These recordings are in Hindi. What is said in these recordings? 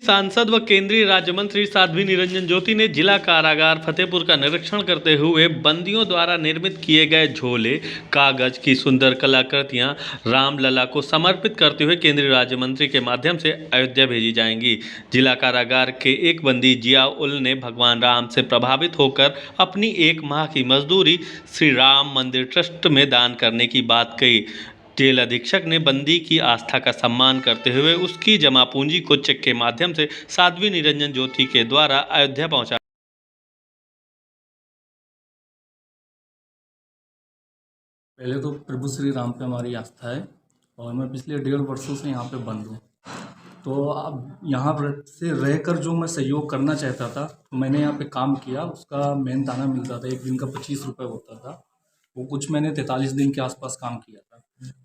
सांसद व केंद्रीय राज्य मंत्री साध्वी निरंजन ज्योति ने जिला कारागार फतेहपुर का निरीक्षण करते हुए बंदियों द्वारा निर्मित किए गए झोले, कागज की सुंदर कलाकृतियां रामलला को समर्पित करते हुए केंद्रीय राज्य मंत्री के माध्यम से अयोध्या भेजी जाएंगी। जिला कारागार के एक बंदी जिया उल ने भगवान राम से प्रभावित होकर अपनी 1 माह की मजदूरी श्री राम मंदिर ट्रस्ट में दान करने की बात कही। जेल अधीक्षक ने बंदी की आस्था का सम्मान करते हुए उसकी जमा पूंजी को चेक के माध्यम से साध्वी निरंजन ज्योति के द्वारा अयोध्या पहुंचा। पहले तो प्रभु श्री राम पे हमारी आस्था है और मैं पिछले 1.5 वर्षों से यहाँ पे बंद हूँ। तो अब यहाँ पर से रहकर जो मैं सहयोग करना चाहता था, तो मैंने यहाँ पे काम किया, उसका मेहनताना मिलता था, एक दिन का 25 रुपये होता था। वो कुछ मैंने 43 दिन के आसपास काम किया था।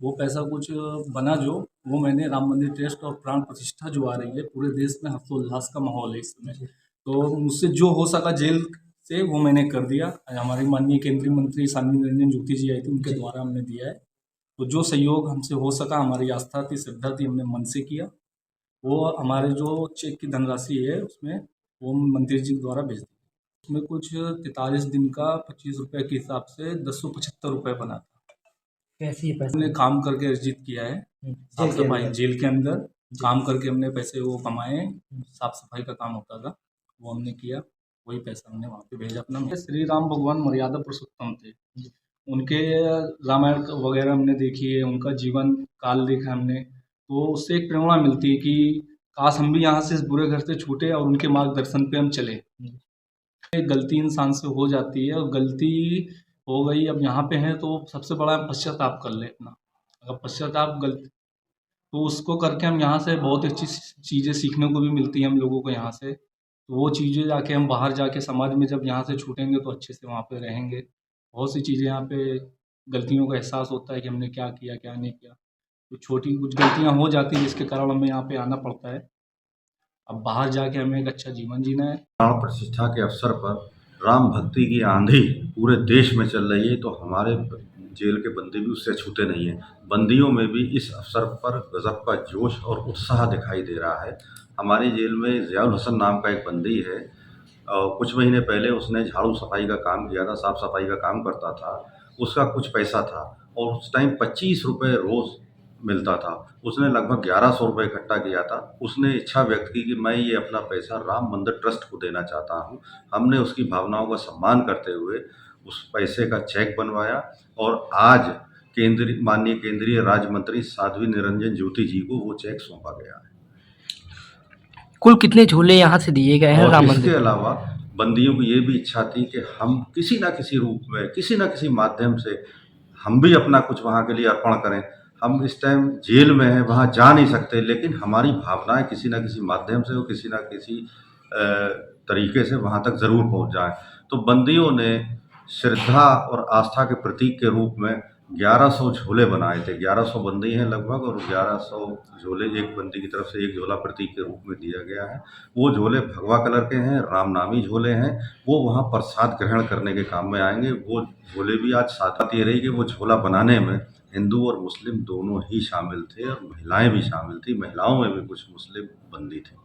वो पैसा कुछ बना जो, वो मैंने राम मंदिर ट्रस्ट और प्राण प्रतिष्ठा जो आ रही है, पूरे देश में हर्षोल्लास का माहौल है इस समय, तो मुझसे जो हो सका जेल से वो मैंने कर दिया। हमारी माननीय केंद्रीय मंत्री साध्वी निरंजन ज्योति जी आई थी, उनके द्वारा हमने दिया है। तो जो सहयोग हमसे हो सका, हमारी आस्था थी, श्रद्धा थी, हमने मन से किया। वो हमारे जो चेक की धनराशि है उसमें वो मंत्री जी द्वारा भेज दी। उसमें कुछ 43 दिन का 25 रुपये के हिसाब से 1075 रुपये बना था। कैसी पैसे हमने काम करके अर्जित किया है। साफ सफाई जेल के अंदर काम करके हमने पैसे वो कमाए। साफ सफाई का काम होता था, वो हमने किया, वही पैसा हमने वहाँ पे भेजा अपना। श्री राम भगवान मर्यादा पुरुषोत्तम थे, उनके रामायण वगैरह हमने देखी है, उनका जीवन काल देखा हमने, तो उससे एक प्रेरणा मिलती है कि काश हम भी यहाँ से इस बुरे घर से छूटे और उनके मार्गदर्शन पे हम चले। गलती इंसान से हो जाती है और गलती हो गई, अब यहाँ पे हैं तो सबसे बड़ा पश्चाताप कर ले अपना। अगर पश्चाताप गलती तो उसको करके हम यहाँ से बहुत अच्छी चीज़ें सीखने को भी मिलती हैं हम लोगों को यहाँ से। तो वो चीज़ें जाके हम बाहर जाके समाज में जब यहाँ से छूटेंगे तो अच्छे से वहाँ पे रहेंगे। बहुत सी चीज़ें यहाँ पे गलतियों का एहसास होता है कि हमने क्या किया क्या नहीं किया। तो छोटी कुछ गलतियाँ हो जाती हैं जिसके कारण हमें यहाँ पे आना पड़ता है। अब बाहर जाके हमें एक अच्छा जीवन जीना है। प्राण प्रतिष्ठा के अवसर पर राम भक्ति की आंधी पूरे देश में चल रही है, तो हमारे जेल के बंदी भी उससे छूटे नहीं हैं। बंदियों में भी इस अवसर पर गजब का जोश और उत्साह दिखाई दे रहा है। हमारी जेल में ज़ियाउल हसन नाम का एक बंदी है, कुछ महीने पहले उसने झाड़ू सफाई का काम किया था, साफ़ सफाई का काम करता था। उसका कुछ पैसा था और उस टाइम 25 रुपये रोज़ मिलता था। उसने लगभग 1100 रुपये इकट्ठा किया था। उसने इच्छा व्यक्त की कि मैं ये अपना पैसा राम मंदिर ट्रस्ट को देना चाहता हूँ। हमने उसकी भावनाओं का सम्मान करते हुए उस पैसे का चेक बनवाया और आज माननीय केंद्रीय राज्य मंत्री साध्वी निरंजन ज्योति जी को वो चेक सौंपा गया है। कुल कितने झूले यहाँ से दिए गए हैं और राम इसके मंदिर? अलावा बंदियों की ये भी इच्छा थी कि हम किसी न किसी रूप में, किसी न किसी माध्यम से हम भी अपना कुछ वहाँ के लिए अर्पण करें। हम इस टाइम जेल में हैं, वहाँ जा नहीं सकते, लेकिन हमारी भावनाएं किसी न किसी माध्यम से और किसी न किसी तरीके से वहाँ तक ज़रूर पहुँच जाएं। तो बंदियों ने श्रद्धा और आस्था के प्रतीक के रूप में 1100 झोले बनाए थे। 1100 बंदी हैं लगभग और 1100 झोले एक बंदी की तरफ से एक झोला प्रतीक के रूप में दिया गया है। वो झोले भगवा कलर के हैं, रामनामी झोले हैं। वो वहाँ प्रसाद ग्रहण करने के काम में आएंगे। वो झोले भी आज साथ ये रही कि वो झोला बनाने में हिंदू और मुस्लिम दोनों ही शामिल थे और महिलाएं भी शामिल थी। महिलाओं में भी कुछ मुस्लिम बंदी थे।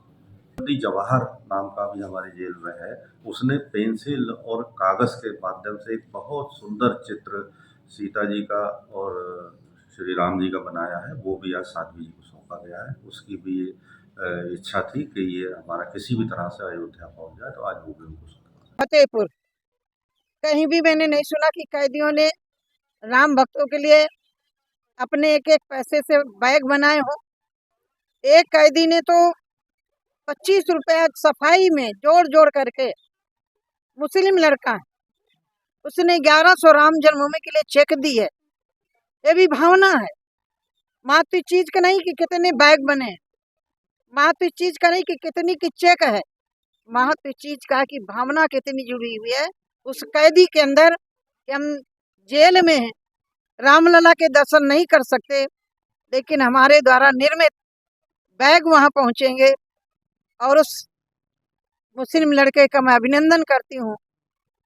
बंदी जवाहर नाम का भी हमारी जेल में है। उसने पेंसिल और कागज़ के माध्यम से एक बहुत सुंदर चित्र सीता जी का और श्री राम जी का बनाया है। वो भी आज साध्वी जी को सौंपा गया है। उसकी भी ये इच्छा थी कि ये हमारा किसी भी तरह से अयोध्या पहुंच जाए, तो आज वो भी उनको सौंपा। फतेहपुर कहीं भी मैंने नहीं सुना कि कैदियों ने राम भक्तों के लिए अपने एक एक पैसे से बैग बनाए हो। एक कैदी ने तो 25 रुपया सफाई में जोड़ जोड़ करके, मुस्लिम लड़का है, उसने 1100 राम जन्मभूमि के लिए चेक दी है। ये भी भावना है। मात्र इस चीज का नहीं कि कितने बैग बने, मात्र इस चीज का नहीं कि कितनी की चेक है, महत्व इस चीज का कि भावना कितनी जुड़ी हुई है उस कैदी के अंदर कि हम जेल में हैं, रामलला के दर्शन नहीं कर सकते, लेकिन हमारे द्वारा निर्मित बैग वहां पहुंचेंगे। और उस मुस्लिम लड़के का मैं अभिनंदन करती हूँ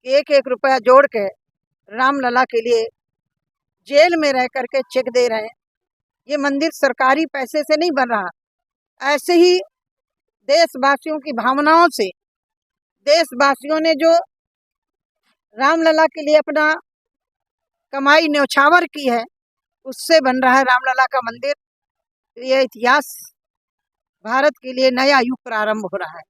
कि एक एक रुपया जोड़ के रामलला के लिए जेल में रह करके चेक दे रहे हैं। ये मंदिर सरकारी पैसे से नहीं बन रहा, ऐसे ही देशवासियों की भावनाओं से, देशवासियों ने जो रामलला के लिए अपना कमाई न्यौछावर की है, उससे बन रहा है रामलला का मंदिर। ये इतिहास भारत के लिए नया युग प्रारंभ हो रहा है।